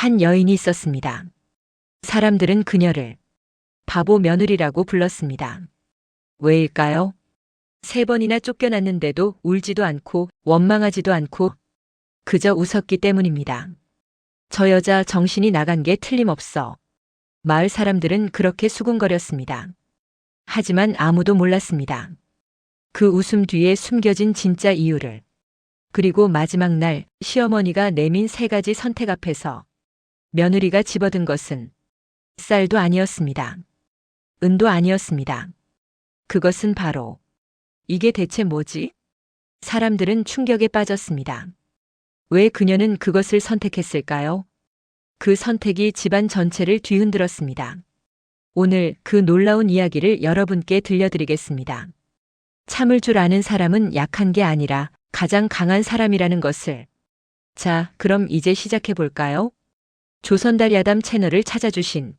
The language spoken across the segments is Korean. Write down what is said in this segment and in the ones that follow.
한 여인이 있었습니다. 사람들은 그녀를 바보 며느리라고 불렀습니다. 왜일까요? 3번이나 쫓겨났는데도 울지도 않고 원망하지도 않고 그저 웃었기 때문입니다. 저 여자 정신이 나간 게 틀림없어. 마을 사람들은 그렇게 수군거렸습니다. 하지만 아무도 몰랐습니다. 그 웃음 뒤에 숨겨진 진짜 이유를. 그리고 마지막 날 시어머니가 내민 3가지 선택 앞에서 며느리가 집어든 것은 쌀도 아니었습니다. 은도 아니었습니다. 그것은 바로 이게 대체 뭐지? 사람들은 충격에 빠졌습니다. 왜 그녀는 그것을 선택했을까요? 그 선택이 집안 전체를 뒤흔들었습니다. 오늘 그 놀라운 이야기를 여러분께 들려드리겠습니다. 참을 줄 아는 사람은 약한 게 아니라 가장 강한 사람이라는 것을. 자, 그럼 이제 시작해 볼까요? 조선달 야담 채널을 찾아주신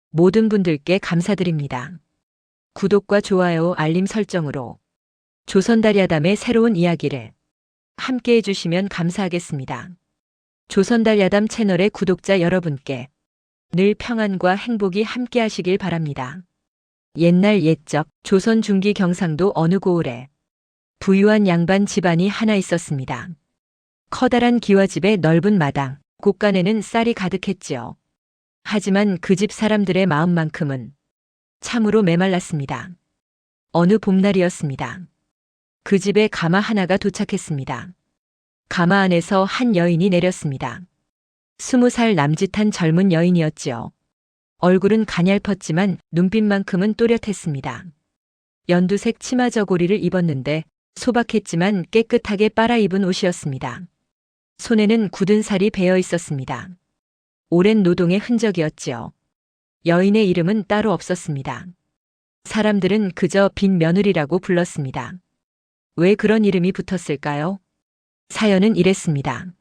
모든 분들께 감사드립니다. 구독과 좋아요, 알림 설정으로 조선달 야담의 새로운 이야기를 함께 해주시면 감사하겠습니다. 조선달 야담 채널의 구독자 여러분께 늘 평안과 행복이 함께 하시길 바랍니다. 옛날 옛적 조선 중기 경상도 어느 고을에 부유한 양반 집안이 하나 있었습니다. 커다란 기와집의 넓은 마당, 곳간에는 쌀이 가득했지요. 하지만 그 집 사람들의 마음만큼은 참으로 메말랐습니다. 어느 봄날이었습니다. 그 집에 가마 하나가 도착했습니다. 가마 안에서 한 여인이 내렸습니다. 20살 남짓한 젊은 여인이었지요. 얼굴은 가냘펐지만 눈빛만큼은 또렷했습니다. 연두색 치마 저고리를 입었는데 소박했지만 깨끗하게 빨아입은 옷이었습니다. 손에는 굳은 살이 베어 있었습니다. 오랜 노동의 흔적이었지요. 여인의 이름은 따로 없었습니다. 사람들은 그저 빈 며느리라고 불렀습니다. 왜 그런 이름이 붙었을까요? 사연은 이랬습니다.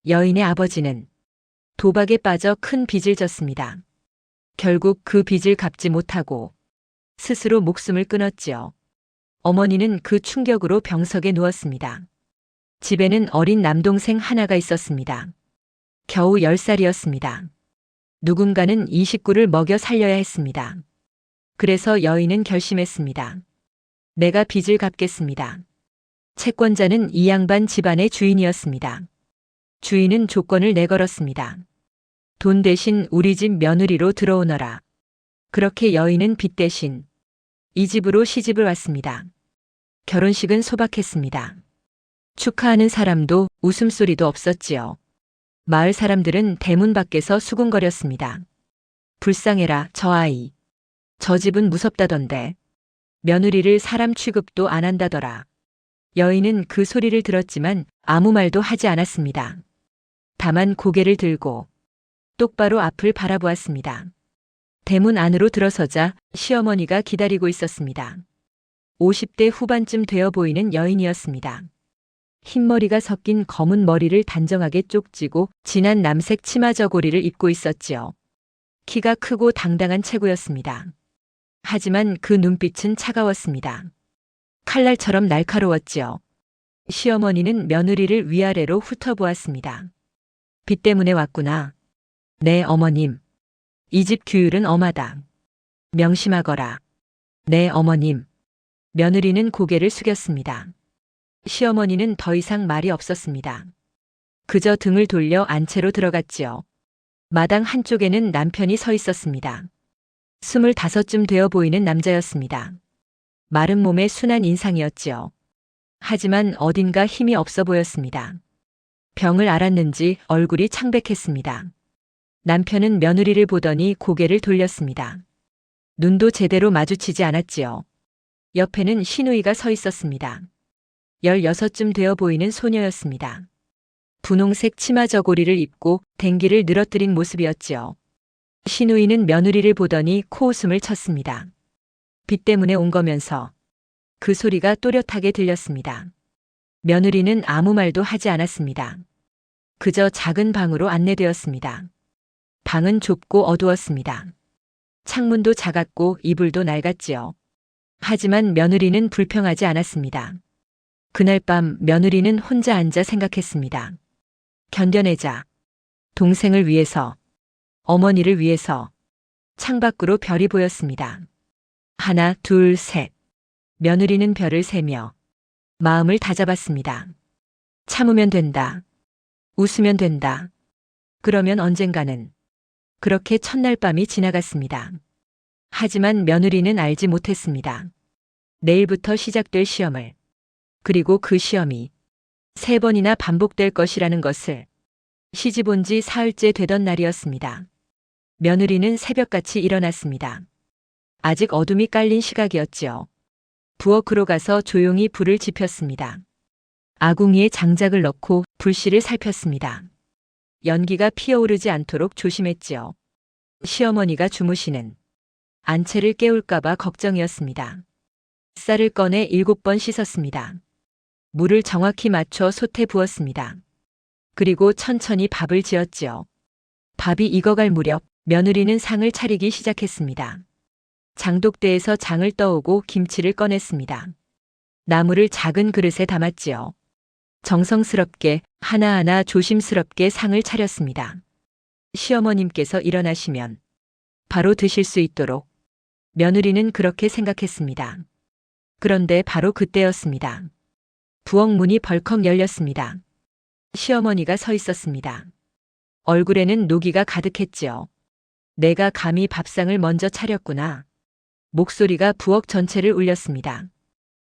여인의 아버지는 도박에 빠져 큰 빚을 졌습니다. 결국 그 빚을 갚지 못하고 스스로 목숨을 끊었지요. 어머니는 그 충격으로 병석에 누웠습니다. 집에는 어린 남동생 하나가 있었습니다. 겨우 10살이었습니다. 누군가는 이 식구를 먹여 살려야 했습니다. 그래서 여인은 결심했습니다. 내가 빚을 갚겠습니다. 채권자는 이 양반 집안의 주인이었습니다. 주인은 조건을 내걸었습니다. 돈 대신 우리 집 며느리로 들어오너라. 그렇게 여인은 빚 대신 이 집으로 시집을 왔습니다. 결혼식은 소박했습니다. 축하하는 사람도 웃음소리도 없었지요. 마을 사람들은 대문 밖에서 수군거렸습니다. 불쌍해라, 저 아이. 저 집은 무섭다던데. 며느리를 사람 취급도 안 한다더라. 여인은 그 소리를 들었지만 아무 말도 하지 않았습니다. 다만 고개를 들고 똑바로 앞을 바라보았습니다. 대문 안으로 들어서자 시어머니가 기다리고 있었습니다. 50대 후반쯤 되어 보이는 여인이었습니다. 흰머리가 섞인 검은 머리를 단정하게 쪽지고 진한 남색 치마 저고리를 입고 있었지요. 키가 크고 당당한 체구였습니다. 하지만 그 눈빛은 차가웠습니다. 칼날처럼 날카로웠지요. 시어머니는 며느리를 위아래로 훑어보았습니다. 빚 때문에 왔구나. 네, 어머님. 이 집 규율은 엄하다. 명심하거라. 네, 어머님. 며느리는 고개를 숙였습니다. 시어머니는 더 이상 말이 없었습니다. 그저 등을 돌려 안채로 들어갔지요. 마당 한쪽에는 남편이 서 있었습니다. 25쯤 되어 보이는 남자였습니다. 마른 몸에 순한 인상이었지요. 하지만 어딘가 힘이 없어 보였습니다. 병을 앓았는지 얼굴이 창백했습니다. 남편은 며느리를 보더니 고개를 돌렸습니다. 눈도 제대로 마주치지 않았지요. 옆에는 시누이가 서 있었습니다. 16쯤 되어 보이는 소녀였습니다. 분홍색 치마 저고리를 입고 댕기를 늘어뜨린 모습이었지요. 시누이는 며느리를 보더니 코웃음을 쳤습니다. 빚 때문에 온 거면서. 그 소리가 또렷하게 들렸습니다. 며느리는 아무 말도 하지 않았습니다. 그저 작은 방으로 안내되었습니다. 방은 좁고 어두웠습니다. 창문도 작았고 이불도 낡았지요. 하지만 며느리는 불평하지 않았습니다. 그날 밤 며느리는 혼자 앉아 생각했습니다. 견뎌내자. 동생을 위해서, 어머니를 위해서 창밖으로 별이 보였습니다. 하나, 둘, 셋. 며느리는 별을 세며 마음을 다잡았습니다. 참으면 된다. 웃으면 된다. 그러면 언젠가는. 그렇게 첫날 밤이 지나갔습니다. 하지만 며느리는 알지 못했습니다. 내일부터 시작될 시험을, 그리고 그 시험이 3번이나 반복될 것이라는 것을. 시집 온 지 사흘째 되던 날이었습니다. 며느리는 새벽같이 일어났습니다. 아직 어둠이 깔린 시각이었지요. 부엌으로 가서 조용히 불을 지폈습니다. 아궁이에 장작을 넣고 불씨를 살폈습니다. 연기가 피어오르지 않도록 조심했지요. 시어머니가 주무시는 안채를 깨울까봐 걱정이었습니다. 쌀을 꺼내 7번 씻었습니다. 물을 정확히 맞춰 솥에 부었습니다. 그리고 천천히 밥을 지었지요. 밥이 익어갈 무렵 며느리는 상을 차리기 시작했습니다. 장독대에서 장을 떠오고 김치를 꺼냈습니다. 나물을 작은 그릇에 담았지요. 정성스럽게 하나하나 조심스럽게 상을 차렸습니다. 시어머님께서 일어나시면 바로 드실 수 있도록. 며느리는 그렇게 생각했습니다. 그런데 바로 그때였습니다. 부엌 문이 벌컥 열렸습니다. 시어머니가 서 있었습니다. 얼굴에는 노기가 가득했지요. 내가 감히 밥상을 먼저 차렸구나. 목소리가 부엌 전체를 울렸습니다.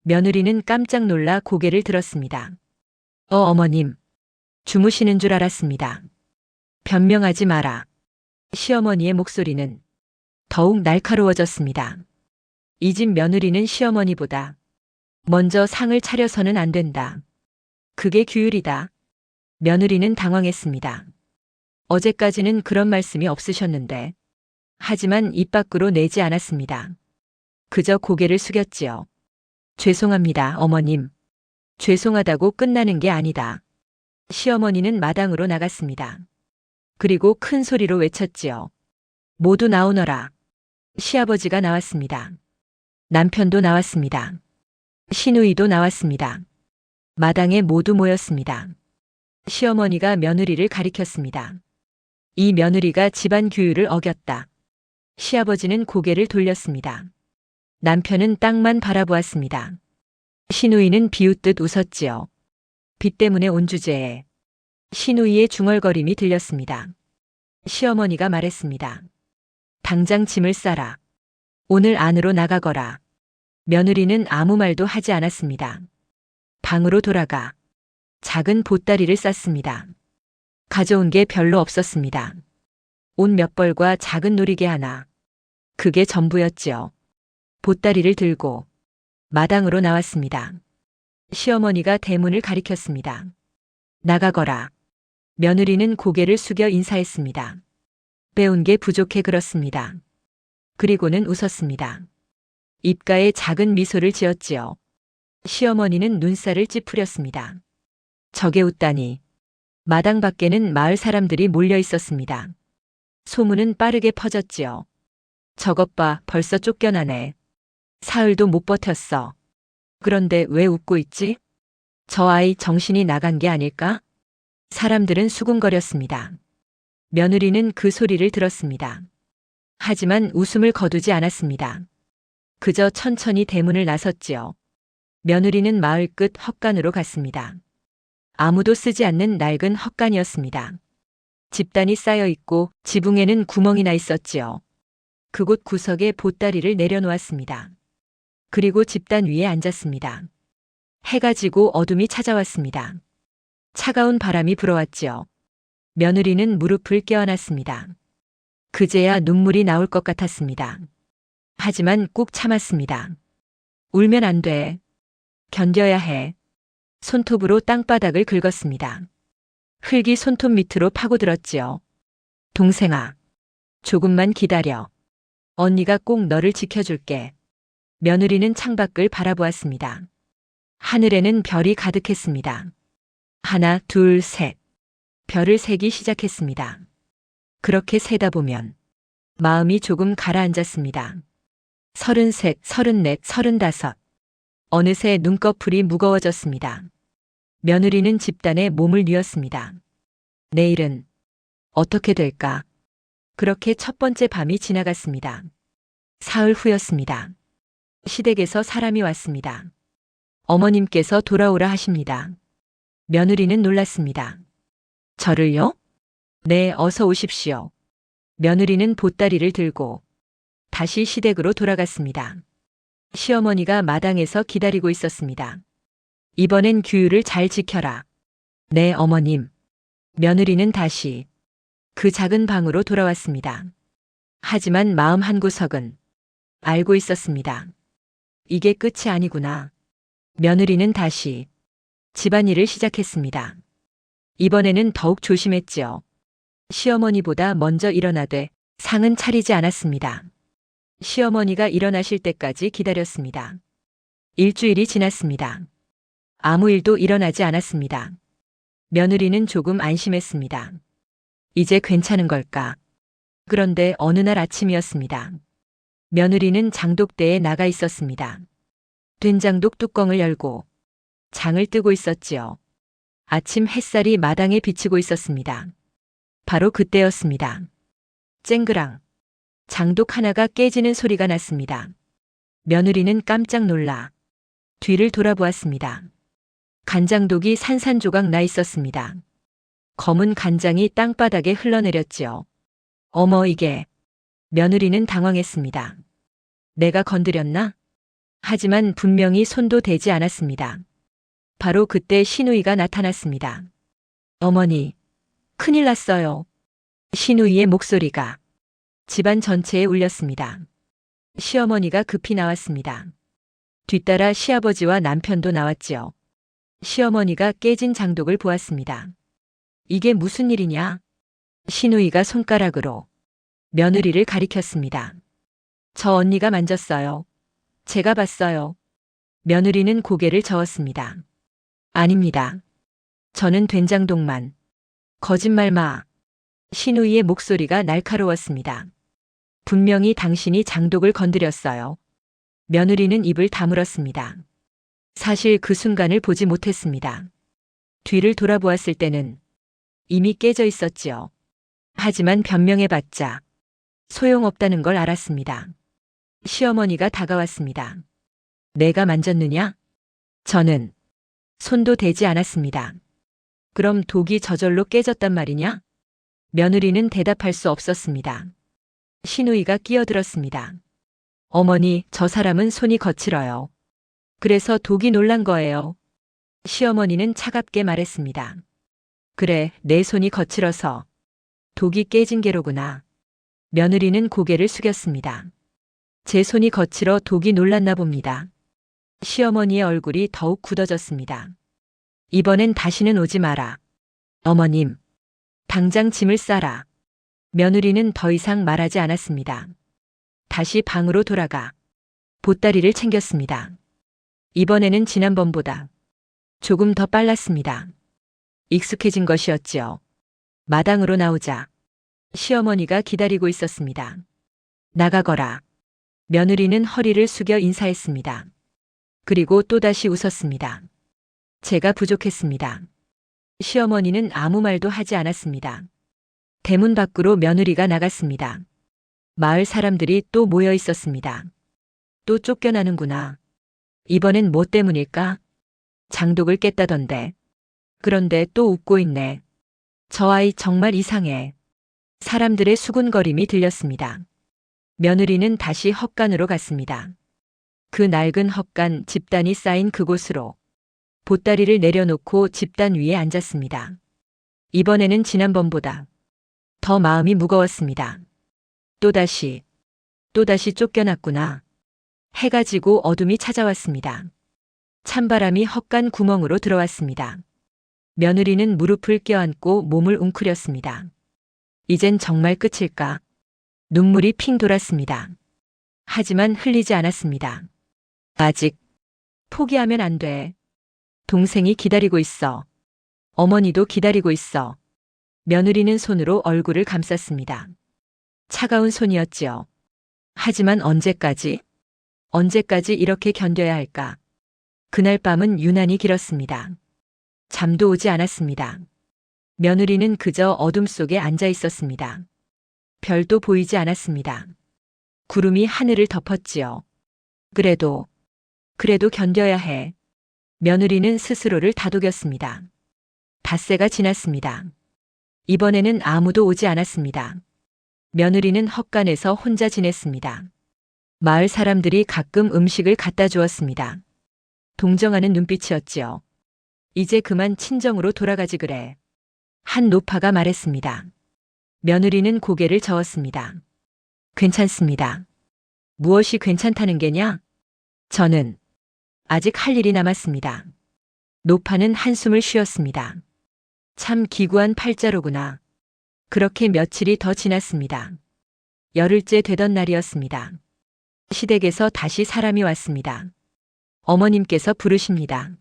며느리는 깜짝 놀라 고개를 들었습니다. 어머님. 주무시는 줄 알았습니다. 변명하지 마라. 시어머니의 목소리는 더욱 날카로워졌습니다. 이 집 며느리는 시어머니보다 먼저 상을 차려서는 안 된다. 그게 규율이다. 며느리는 당황했습니다. 어제까지는 그런 말씀이 없으셨는데. 하지만 입 밖으로 내지 않았습니다. 그저 고개를 숙였지요. 죄송합니다, 어머님. 죄송하다고 끝나는 게 아니다. 시어머니는 마당으로 나갔습니다. 그리고 큰 소리로 외쳤지요. 모두 나오너라. 시아버지가 나왔습니다. 남편도 나왔습니다. 시누이도 나왔습니다. 마당에 모두 모였습니다. 시어머니가 며느리를 가리켰습니다. 이 며느리가 집안 규율을 어겼다. 시아버지는 고개를 돌렸습니다. 남편은 땅만 바라보았습니다. 시누이는 비웃듯 웃었지요. 빚 때문에 온 주제에. 시누이의 중얼거림이 들렸습니다. 시어머니가 말했습니다. 당장 짐을 싸라. 오늘 안으로 나가거라. 며느리는 아무 말도 하지 않았습니다. 방으로 돌아가 작은 보따리를 쌌습니다. 가져온 게 별로 없었습니다. 옷 몇 벌과 작은 놀이개 하나. 그게 전부였지요. 보따리를 들고 마당으로 나왔습니다. 시어머니가 대문을 가리켰습니다. 나가거라. 며느리는 고개를 숙여 인사했습니다. 배운 게 부족해 그렇습니다. 그리고는 웃었습니다. 입가에 작은 미소를 지었지요. 시어머니는 눈살을 찌푸렸습니다. 저게 웃다니. 마당 밖에는 마을 사람들이 몰려 있었습니다. 소문은 빠르게 퍼졌지요. 저것 봐, 벌써 쫓겨나네. 사흘도 못 버텼어. 그런데 왜 웃고 있지? 저 아이 정신이 나간 게 아닐까? 사람들은 수군거렸습니다. 며느리는 그 소리를 들었습니다. 하지만 웃음을 거두지 않았습니다. 그저 천천히 대문을 나섰지요. 며느리는 마을 끝 헛간으로 갔습니다. 아무도 쓰지 않는 낡은 헛간이었습니다. 집단이 쌓여 있고 지붕에는 구멍이 나 있었지요. 그곳 구석에 보따리를 내려놓았습니다. 그리고 집단 위에 앉았습니다. 해가 지고 어둠이 찾아왔습니다. 차가운 바람이 불어왔지요. 며느리는 무릎을 껴안았습니다. 그제야 눈물이 나올 것 같았습니다. 하지만 꾹 참았습니다. 울면 안 돼. 견뎌야 해. 손톱으로 땅바닥을 긁었습니다. 흙이 손톱 밑으로 파고들었지요. 동생아, 조금만 기다려. 언니가 꼭 너를 지켜줄게. 며느리는 창밖을 바라보았습니다. 하늘에는 별이 가득했습니다. 하나, 둘, 셋. 별을 세기 시작했습니다. 그렇게 세다 보면 마음이 조금 가라앉았습니다. 33, 34, 35. 어느새 눈꺼풀이 무거워졌습니다. 며느리는 집단에 몸을 뉘었습니다. 내일은 어떻게 될까? 그렇게 첫 번째 밤이 지나갔습니다. 사흘 후였습니다. 시댁에서 사람이 왔습니다. 어머님께서 돌아오라 하십니다. 며느리는 놀랐습니다. 저를요? 네, 어서 오십시오. 며느리는 보따리를 들고 다시 시댁으로 돌아갔습니다. 시어머니가 마당에서 기다리고 있었습니다. 이번엔 규율을 잘 지켜라. 네, 어머님. 며느리는 다시 그 작은 방으로 돌아왔습니다. 하지만 마음 한구석은 알고 있었습니다. 이게 끝이 아니구나. 며느리는 다시 집안일을 시작했습니다. 이번에는 더욱 조심했지요. 시어머니보다 먼저 일어나되 상은 차리지 않았습니다. 시어머니가 일어나실 때까지 기다렸습니다. 일주일이 지났습니다. 아무 일도 일어나지 않았습니다. 며느리는 조금 안심했습니다. 이제 괜찮은 걸까? 그런데 어느 날 아침이었습니다. 며느리는 장독대에 나가 있었습니다. 된장독 뚜껑을 열고 장을 뜨고 있었지요. 아침 햇살이 마당에 비치고 있었습니다. 바로 그때였습니다. 쨍그랑 장독 하나가 깨지는 소리가 났습니다. 며느리는 깜짝 놀라 뒤를 돌아보았습니다. 간장독이 산산조각 나 있었습니다. 검은 간장이 땅바닥에 흘러내렸지요. 어머, 이게. 며느리는 당황했습니다. 내가 건드렸나? 하지만 분명히 손도 대지 않았습니다. 바로 그때 시누이가 나타났습니다. 어머니, 큰일 났어요. 시누이의 목소리가 집안 전체에 울렸습니다. 시어머니가 급히 나왔습니다. 뒤따라 시아버지와 남편도 나왔지요. 시어머니가 깨진 장독을 보았습니다. 이게 무슨 일이냐? 시누이가 손가락으로 며느리를 가리켰습니다. 저 언니가 만졌어요. 제가 봤어요. 며느리는 고개를 저었습니다. 아닙니다. 저는 된장독만. 거짓말 마. 시누이의 목소리가 날카로웠습니다. 분명히 당신이 장독을 건드렸어요. 며느리는 입을 다물었습니다. 사실 그 순간을 보지 못했습니다. 뒤를 돌아보았을 때는 이미 깨져 있었지요. 하지만 변명해봤자 소용없다는 걸 알았습니다. 시어머니가 다가왔습니다. 내가 만졌느냐? 저는 손도 대지 않았습니다. 그럼 독이 저절로 깨졌단 말이냐? 며느리는 대답할 수 없었습니다. 시누이가 끼어들었습니다. 어머니, 저 사람은 손이 거칠어요. 그래서 독이 놀란 거예요. 시어머니는 차갑게 말했습니다. 그래, 내 손이 거칠어서 독이 깨진 게로구나. 며느리는 고개를 숙였습니다. 제 손이 거칠어 독이 놀랐나 봅니다. 시어머니의 얼굴이 더욱 굳어졌습니다. 이번엔 다시는 오지 마라. 어머님, 당장 짐을 싸라. 며느리는 더 이상 말하지 않았습니다. 다시 방으로 돌아가 보따리를 챙겼습니다. 이번에는 지난번보다 조금 더 빨랐습니다. 익숙해진 것이었지요. 마당으로 나오자 시어머니가 기다리고 있었습니다. 나가거라. 며느리는 허리를 숙여 인사했습니다. 그리고 또다시 웃었습니다. 제가 부족했습니다. 시어머니는 아무 말도 하지 않았습니다. 대문 밖으로 며느리가 나갔습니다. 마을 사람들이 또 모여 있었습니다. 또 쫓겨나는구나. 이번엔 뭐 때문일까? 장독을 깼다던데. 그런데 또 웃고 있네. 저 아이 정말 이상해. 사람들의 수군거림이 들렸습니다. 며느리는 다시 헛간으로 갔습니다. 그 낡은 헛간 집단이 쌓인 그곳으로 보따리를 내려놓고 집단 위에 앉았습니다. 이번에는 지난번보다 더 마음이 무거웠습니다. 또다시 쫓겨났구나. 해가 지고 어둠이 찾아왔습니다. 찬바람이 헛간 구멍으로 들어왔습니다. 며느리는 무릎을 껴안고 몸을 웅크렸습니다. 이젠 정말 끝일까? 눈물이 핑 돌았습니다. 하지만 흘리지 않았습니다. 아직 포기하면 안 돼. 동생이 기다리고 있어. 어머니도 기다리고 있어. 며느리는 손으로 얼굴을 감쌌습니다. 차가운 손이었지요. 하지만 언제까지 이렇게 견뎌야 할까? 그날 밤은 유난히 길었습니다. 잠도 오지 않았습니다. 며느리는 그저 어둠 속에 앉아 있었습니다. 별도 보이지 않았습니다. 구름이 하늘을 덮었지요. 그래도 견뎌야 해. 며느리는 스스로를 다독였습니다. 닷새가 지났습니다. 이번에는 아무도 오지 않았습니다. 며느리는 헛간에서 혼자 지냈습니다. 마을 사람들이 가끔 음식을 갖다 주었습니다. 동정하는 눈빛이었지요. 이제 그만 친정으로 돌아가지 그래. 한 노파가 말했습니다. 며느리는 고개를 저었습니다. 괜찮습니다. 무엇이 괜찮다는 게냐? 저는 아직 할 일이 남았습니다. 노파는 한숨을 쉬었습니다. 참 기구한 팔자로구나. 그렇게 며칠이 더 지났습니다. 열흘째 되던 날이었습니다. 시댁에서 다시 사람이 왔습니다. 어머님께서 부르십니다.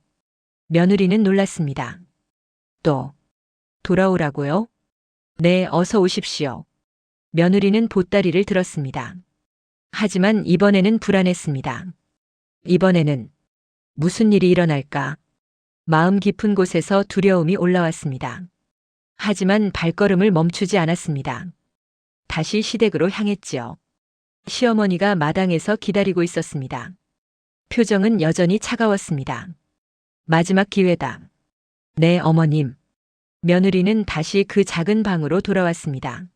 며느리는 놀랐습니다. 또 돌아오라고요? 네, 어서 오십시오. 며느리는 보따리를 들었습니다. 하지만 이번에는 불안했습니다. 이번에는 무슨 일이 일어날까? 마음 깊은 곳에서 두려움이 올라왔습니다. 하지만 발걸음을 멈추지 않았습니다. 다시 시댁으로 향했지요. 시어머니가 마당에서 기다리고 있었습니다. 표정은 여전히 차가웠습니다. 마지막 기회다. 네, 어머님. 며느리는 다시 그 작은 방으로 돌아왔습니다.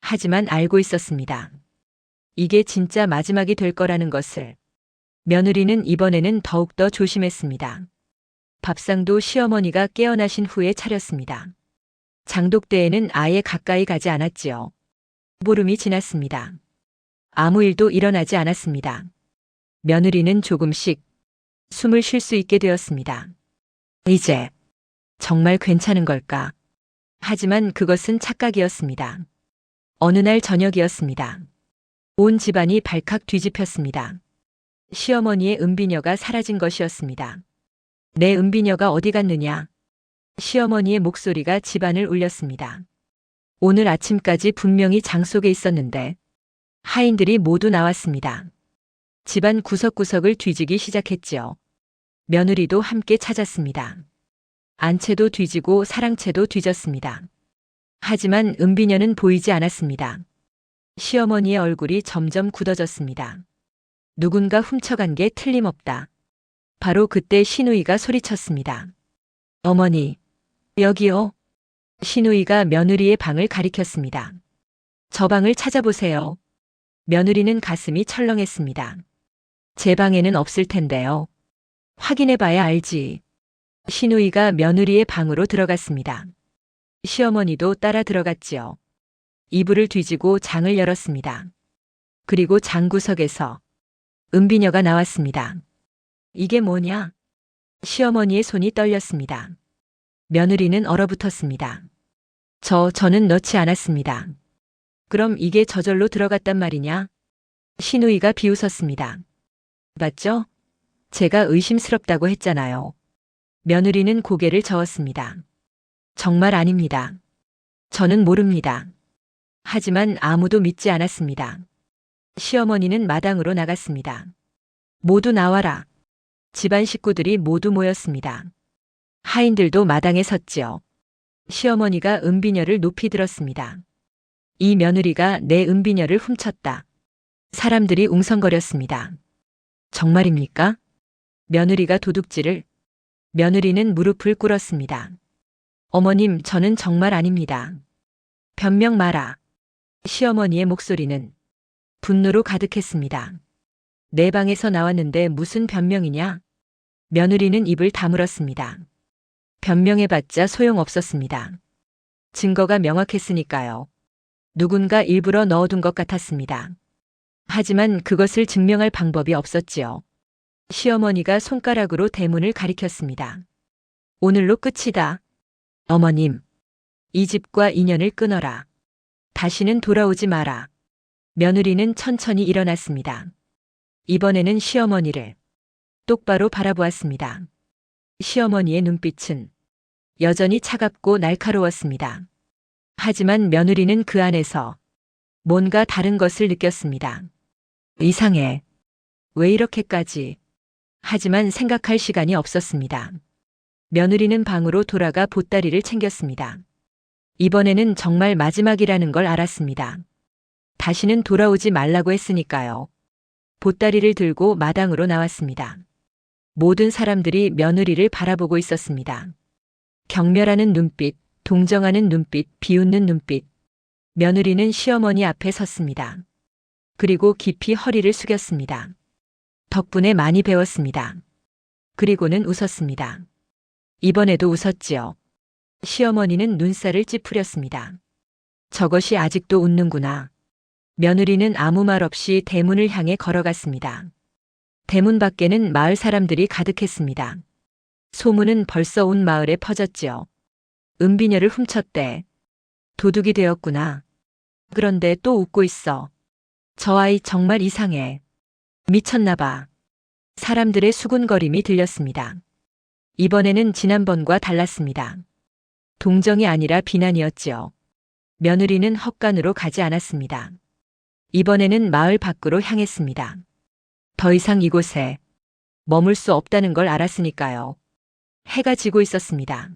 하지만 알고 있었습니다. 이게 진짜 마지막이 될 거라는 것을. 며느리는 이번에는 더욱더 조심했습니다. 밥상도 시어머니가 깨어나신 후에 차렸습니다. 장독대에는 아예 가까이 가지 않았지요. 보름이 지났습니다. 아무 일도 일어나지 않았습니다. 며느리는 조금씩 숨을 쉴 수 있게 되었습니다. 이제 정말 괜찮은 걸까? 하지만 그것은 착각이었습니다. 어느 날 저녁이었습니다. 온 집안이 발칵 뒤집혔습니다. 시어머니의 은비녀가 사라진 것이었습니다. 내 은비녀가 어디 갔느냐? 시어머니의 목소리가 집안을 울렸습니다. 오늘 아침까지 분명히 장 속에 있었는데 하인들이 모두 나왔습니다. 집안 구석구석을 뒤지기 시작했지요. 며느리도 함께 찾았습니다. 안채도 뒤지고 사랑채도 뒤졌습니다. 하지만 은비녀는 보이지 않았습니다. 시어머니의 얼굴이 점점 굳어졌습니다. 누군가 훔쳐간 게 틀림없다. 바로 그때 시누이가 소리쳤습니다. 어머니, 여기요. 시누이가 며느리의 방을 가리켰습니다. 저 방을 찾아보세요. 며느리는 가슴이 철렁했습니다. 제 방에는 없을 텐데요. 확인해봐야 알지. 시누이가 며느리의 방으로 들어갔습니다. 시어머니도 따라 들어갔지요. 이불을 뒤지고 장을 열었습니다. 그리고 장구석에서 은비녀가 나왔습니다. 이게 뭐냐? 시어머니의 손이 떨렸습니다. 며느리는 얼어붙었습니다. 저는 넣지 않았습니다. 그럼 이게 저절로 들어갔단 말이냐? 시누이가 비웃었습니다. 맞죠? 제가 의심스럽다고 했잖아요. 며느리는 고개를 저었습니다. 정말 아닙니다. 저는 모릅니다. 하지만 아무도 믿지 않았습니다. 시어머니는 마당으로 나갔습니다. 모두 나와라. 집안 식구들이 모두 모였습니다. 하인들도 마당에 섰지요. 시어머니가 은비녀를 높이 들었습니다. 이 며느리가 내 은비녀를 훔쳤다. 사람들이 웅성거렸습니다. 정말입니까? 며느리가 도둑질을. 며느리는 무릎을 꿇었습니다. 어머님, 저는 정말 아닙니다. 변명 마라. 시어머니의 목소리는 분노로 가득했습니다. 내 방에서 나왔는데 무슨 변명이냐? 며느리는 입을 다물었습니다. 변명해봤자 소용없었습니다. 증거가 명확했으니까요. 누군가 일부러 넣어둔 것 같았습니다. 하지만 그것을 증명할 방법이 없었지요. 시어머니가 손가락으로 대문을 가리켰습니다. 오늘로 끝이다. 어머님, 이 집과 인연을 끊어라. 다시는 돌아오지 마라. 며느리는 천천히 일어났습니다. 이번에는 시어머니를 똑바로 바라보았습니다. 시어머니의 눈빛은 여전히 차갑고 날카로웠습니다. 하지만 며느리는 그 안에서 뭔가 다른 것을 느꼈습니다. 이상해. 왜 이렇게까지? 하지만 생각할 시간이 없었습니다. 며느리는 방으로 돌아가 보따리를 챙겼습니다. 이번에는 정말 마지막이라는 걸 알았습니다. 다시는 돌아오지 말라고 했으니까요. 보따리를 들고 마당으로 나왔습니다. 모든 사람들이 며느리를 바라보고 있었습니다. 경멸하는 눈빛, 동정하는 눈빛, 비웃는 눈빛. 며느리는 시어머니 앞에 섰습니다. 그리고 깊이 허리를 숙였습니다. 덕분에 많이 배웠습니다. 그리고는 웃었습니다. 이번에도 웃었지요. 시어머니는 눈살을 찌푸렸습니다. 저것이 아직도 웃는구나. 며느리는 아무 말 없이 대문을 향해 걸어갔습니다. 대문 밖에는 마을 사람들이 가득했습니다. 소문은 벌써 온 마을에 퍼졌지요. 은비녀를 훔쳤대. 도둑이 되었구나. 그런데 또 웃고 있어. 저 아이 정말 이상해. 미쳤나 봐. 사람들의 수군거림이 들렸습니다. 이번에는 지난번과 달랐습니다. 동정이 아니라 비난이었지요. 며느리는 헛간으로 가지 않았습니다. 이번에는 마을 밖으로 향했습니다. 더 이상 이곳에 머물 수 없다는 걸 알았으니까요. 해가 지고 있었습니다.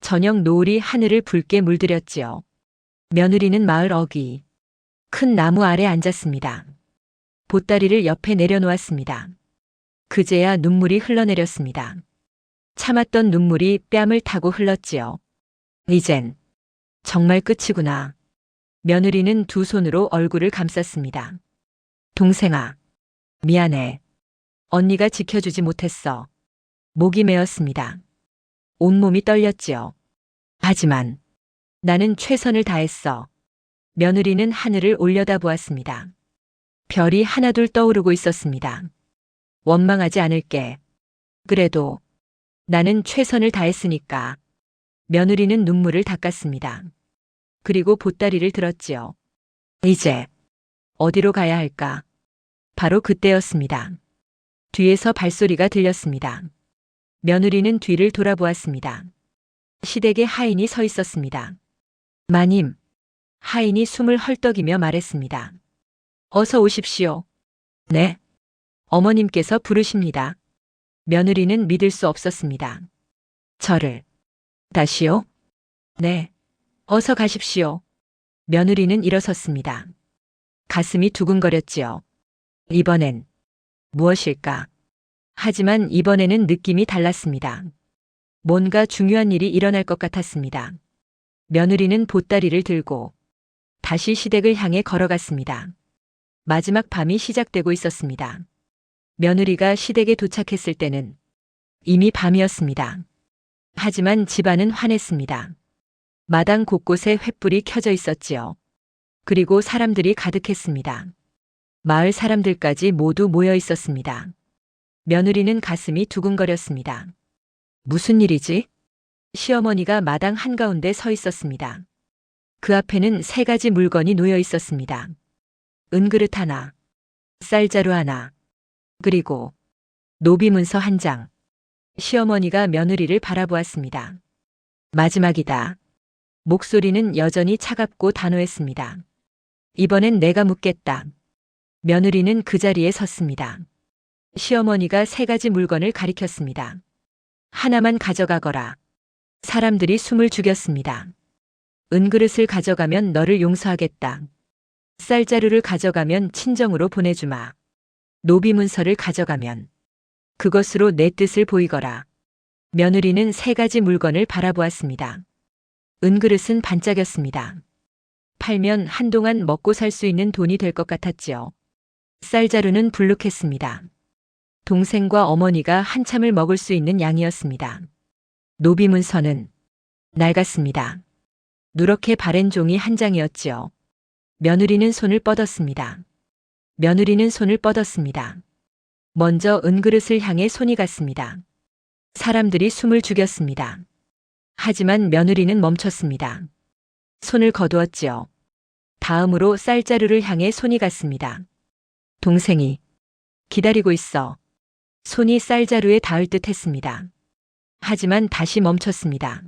저녁 노을이 하늘을 붉게 물들였지요. 며느리는 마을 어귀 큰 나무 아래 앉았습니다. 보따리를 옆에 내려놓았습니다. 그제야 눈물이 흘러내렸습니다. 참았던 눈물이 뺨을 타고 흘렀지요. 이젠 정말 끝이구나. 며느리는 두 손으로 얼굴을 감쌌습니다. 동생아, 미안해. 언니가 지켜주지 못했어. 목이 메었습니다. 온몸이 떨렸지요. 하지만 나는 최선을 다했어. 며느리는 하늘을 올려다보았습니다. 별이 하나둘 떠오르고 있었습니다. 원망하지 않을게. 그래도 나는 최선을 다했으니까. 며느리는 눈물을 닦았습니다. 그리고 보따리를 들었지요. 이제 어디로 가야 할까? 바로 그때였습니다. 뒤에서 발소리가 들렸습니다. 며느리는 뒤를 돌아보았습니다. 시댁에 하인이 서 있었습니다. 마님, 하인이 숨을 헐떡이며 말했습니다. 어서 오십시오. 네. 어머님께서 부르십니다. 며느리는 믿을 수 없었습니다. 저를 다시요? 네. 어서 가십시오. 며느리는 일어섰습니다. 가슴이 두근거렸지요. 이번엔 무엇일까? 하지만 이번에는 느낌이 달랐습니다. 뭔가 중요한 일이 일어날 것 같았습니다. 며느리는 보따리를 들고 다시 시댁을 향해 걸어갔습니다. 마지막 밤이 시작되고 있었습니다. 며느리가 시댁에 도착했을 때는 이미 밤이었습니다. 하지만 집안은 환했습니다. 마당 곳곳에 횃불이 켜져 있었지요. 그리고 사람들이 가득했습니다. 마을 사람들까지 모두 모여 있었습니다. 며느리는 가슴이 두근거렸습니다. 무슨 일이지? 시어머니가 마당 한가운데 서 있었습니다. 그 앞에는 3가지 물건이 놓여 있었습니다. 은그릇 하나, 쌀자루 하나, 그리고 노비문서 1장. 시어머니가 며느리를 바라보았습니다. 마지막이다. 목소리는 여전히 차갑고 단호했습니다. 이번엔 내가 묻겠다. 며느리는 그 자리에 섰습니다. 시어머니가 3가지 물건을 가리켰습니다. 하나만 가져가거라. 사람들이 숨을 죽였습니다. 은그릇을 가져가면 너를 용서하겠다. 쌀자루를 가져가면 친정으로 보내주마. 노비문서를 가져가면 그것으로 내 뜻을 보이거라. 며느리는 3가지 물건을 바라보았습니다. 은그릇은 반짝였습니다. 팔면 한동안 먹고 살 수 있는 돈이 될 것 같았지요. 쌀자루는 불룩했습니다. 동생과 어머니가 한참을 먹을 수 있는 양이었습니다. 노비문서는 낡았습니다. 누렇게 바랜 종이 1장이었지요. 며느리는 손을 뻗었습니다. 며느리는 손을 뻗었습니다. 먼저 은그릇을 향해 손이 갔습니다. 사람들이 숨을 죽였습니다. 하지만 며느리는 멈췄습니다. 손을 거두었지요. 다음으로 쌀자루를 향해 손이 갔습니다. 동생이 기다리고 있어. 손이 쌀자루에 닿을 듯 했습니다. 하지만 다시 멈췄습니다.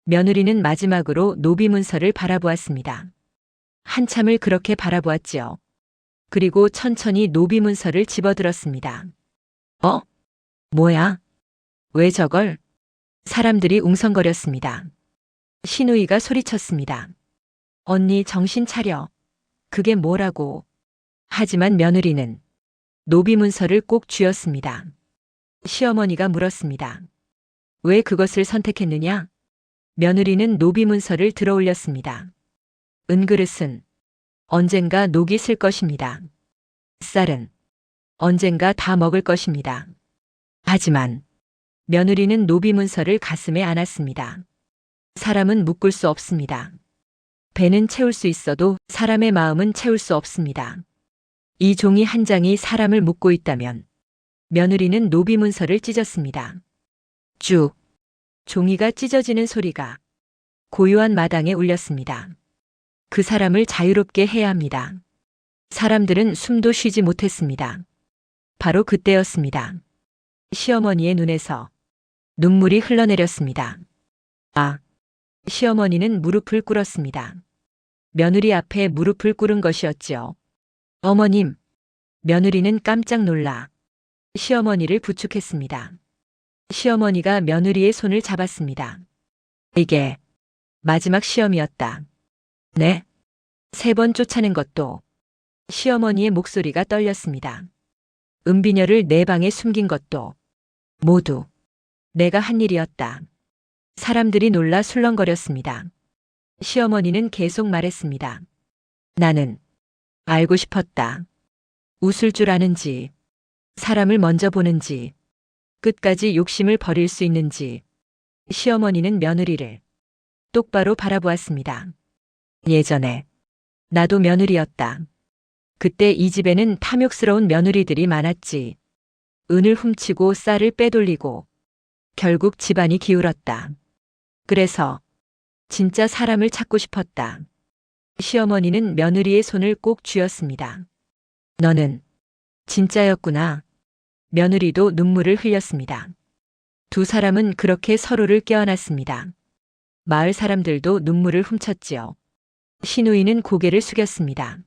며느리는 마지막으로 노비문서를 바라보았습니다. 한참을 그렇게 바라보았지요. 그리고 천천히 노비문서를 집어들었습니다. 뭐야? 왜 저걸? 사람들이 웅성거렸습니다. 신우이가 소리쳤습니다. 언니 정신 차려. 그게 뭐라고. 하지만 며느리는 노비 문서를 꼭 쥐었습니다. 시어머니가 물었습니다. 왜 그것을 선택했느냐? 며느리는 노비 문서를 들어 올렸습니다. 은그릇은 언젠가 녹이 슬 것입니다. 쌀은 언젠가 다 먹을 것입니다. 하지만 며느리는 노비 문서를 가슴에 안았습니다. 사람은 묶을 수 없습니다. 배는 채울 수 있어도 사람의 마음은 채울 수 없습니다. 이 종이 한 장이 사람을 묶고 있다면 며느리는 노비 문서를 찢었습니다. 쭉 종이가 찢어지는 소리가 고요한 마당에 울렸습니다. 그 사람을 자유롭게 해야 합니다. 사람들은 숨도 쉬지 못했습니다. 바로 그때였습니다. 시어머니의 눈에서 눈물이 흘러내렸습니다. 아! 시어머니는 무릎을 꿇었습니다. 며느리 앞에 무릎을 꿇은 것이었지요. 어머님! 며느리는 깜짝 놀라 시어머니를 부축했습니다. 시어머니가 며느리의 손을 잡았습니다. 이게 마지막 시험이었다. 네? 3번 쫓아낸 것도. 시어머니의 목소리가 떨렸습니다. 은비녀를 내 방에 숨긴 것도. 모두 내가 한 일이었다. 사람들이 놀라 술렁거렸습니다. 시어머니는 계속 말했습니다. 나는 알고 싶었다. 웃을 줄 아는지, 사람을 먼저 보는지, 끝까지 욕심을 버릴 수 있는지. 시어머니는 며느리를 똑바로 바라보았습니다. 예전에 나도 며느리였다. 그때 이 집에는 탐욕스러운 며느리들이 많았지. 은을 훔치고 쌀을 빼돌리고 결국 집안이 기울었다. 그래서 진짜 사람을 찾고 싶었다. 시어머니는 며느리의 손을 꼭 쥐었습니다. 너는 진짜였구나. 며느리도 눈물을 흘렸습니다. 두 사람은 그렇게 서로를 껴안았습니다. 마을 사람들도 눈물을 훔쳤지요. 신우이는 고개를 숙였습니다.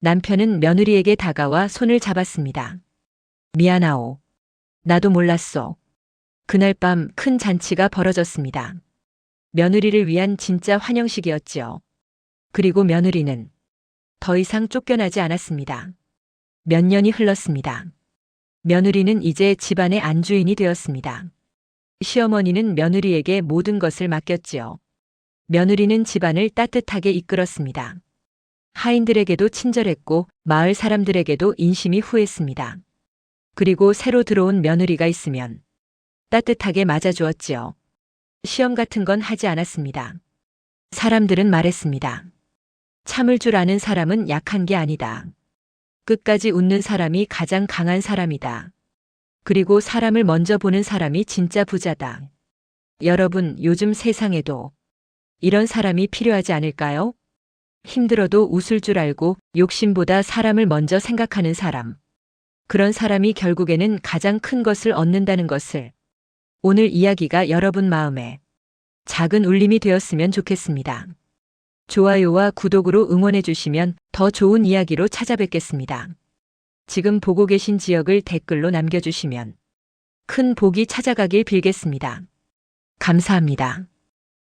남편은 며느리에게 다가와 손을 잡았습니다. 미안하오. 나도 몰랐어. 그날 밤 큰 잔치가 벌어졌습니다. 며느리를 위한 진짜 환영식이었지요. 그리고 며느리는 더 이상 쫓겨나지 않았습니다. 몇 년이 흘렀습니다. 며느리는 이제 집안의 안주인이 되었습니다. 시어머니는 며느리에게 모든 것을 맡겼지요. 며느리는 집안을 따뜻하게 이끌었습니다. 하인들에게도 친절했고 마을 사람들에게도 인심이 후했습니다. 그리고 새로 들어온 며느리가 있으면 따뜻하게 맞아주었지요. 시험 같은 건 하지 않았습니다. 사람들은 말했습니다. 참을 줄 아는 사람은 약한 게 아니다. 끝까지 웃는 사람이 가장 강한 사람이다. 그리고 사람을 먼저 보는 사람이 진짜 부자다. 여러분, 요즘 세상에도 이런 사람이 필요하지 않을까요? 힘들어도 웃을 줄 알고 욕심보다 사람을 먼저 생각하는 사람. 그런 사람이 결국에는 가장 큰 것을 얻는다는 것을 오늘 이야기가 여러분 마음에 작은 울림이 되었으면 좋겠습니다. 좋아요와 구독으로 응원해 주시면 더 좋은 이야기로 찾아뵙겠습니다. 지금 보고 계신 지역을 댓글로 남겨주시면 큰 복이 찾아가길 빌겠습니다. 감사합니다.